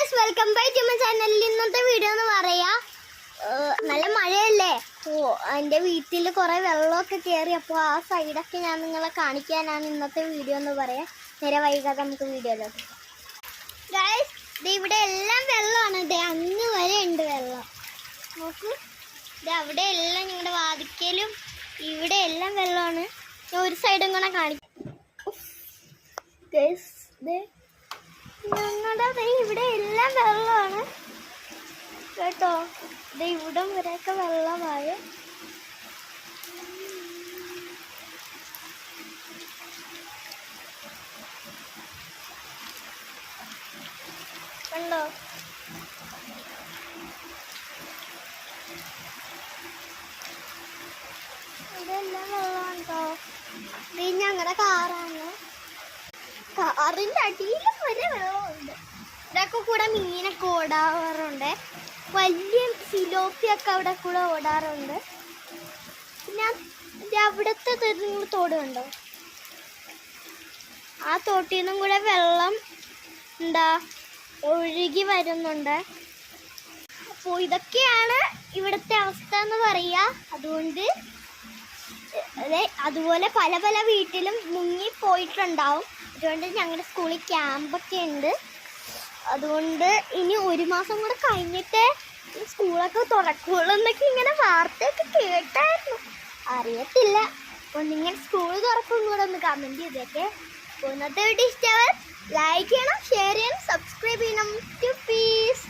Guys welcome back to my ചാനലിൽ. ഇന്നത്തെ video എന്ന് പറയാ നല്ല മഴയല്ലേ. എൻ്റെ വീട്ടിൽ കുറേ വെള്ളമൊക്കെ കയറി. അപ്പോൾ ആ സൈഡൊക്കെ ഞാൻ നിങ്ങളെ കാണിക്കാനാണ് ഇന്നത്തെ വീഡിയോ എന്ന് പറയാം. നേരെ വൈകാതെ നമുക്ക് വീഡിയോയിലോട്ട്. ഗൈസ് ഇവിടെ എല്ലാം വെള്ളമാണ്. അങ്ങ് വരെ ഉണ്ട് വെള്ളം. നോക്കൂ, അവിടെ എല്ലാം ഞങ്ങളുടെ വാതിക്കലും ഇവിടെ എല്ലാം വെള്ളമാണ്. ഞാൻ ഒരു സൈഡും കൂടെ കാണിക്കാം. ഗൈസ് ഞങ്ങളുടെ ഇവിടെ എല്ലാം വെള്ളമാണ് കേട്ടോ. ഇവിടം വരെയൊക്കെ വെള്ളമായി. കണ്ടോ, ഇതെല്ലാം വെള്ളമാണ് കേട്ടോ. ഇത് ഞങ്ങളുടെ കാറാണ്. കാറിൻ്റെ അടിയിലും വരെ വെള്ളമുണ്ട്. ഇതൊക്കെ കൂടെ മീനൊക്കെ ഓടാറുണ്ട്. വലിയ സിലോപ്പിയൊക്കെ അവിടെ കൂടെ ഓടാറുണ്ട്. പിന്നെ അവിടുത്തെ നിങ്ങൾ തോട് കണ്ടോ, ആ തോട്ടിൽ നിന്നും കൂടെ വെള്ളം ഒഴുകി വരുന്നുണ്ട്. അപ്പോൾ ഇതൊക്കെയാണ് ഇവിടുത്തെ അവസ്ഥ എന്ന് പറയുക. അതുപോലെ പല പല വീട്ടിലും മുങ്ങിപ്പോയിട്ടുണ്ടാവും. അതുകൊണ്ട് ഞങ്ങളുടെ സ്കൂളിൽ ക്യാമ്പൊക്കെ ഉണ്ട്. അതുകൊണ്ട് ഇനി ഒരു മാസം കൂടെ കഴിഞ്ഞിട്ട് സ്കൂളൊക്കെ തുറക്കുള്ളൂ എന്നൊക്കെ ഇങ്ങനെ വാർത്തയൊക്കെ കേട്ടായിരുന്നു. അറിയത്തില്ല. അപ്പോൾ നിങ്ങൾ സ്കൂൾ തുറക്കും കൂടെ ഒന്ന് കമൻറ്റ് ചെയ്തേക്കെ. അപ്പോൾ ഇന്നത്തെ വീഡിയോ ഇഷ്ടമായാൽ ലൈക്ക് ചെയ്യണം, ഷെയർ ചെയ്യണം, സബ്സ്ക്രൈബ് ചെയ്യണം. പീസ്.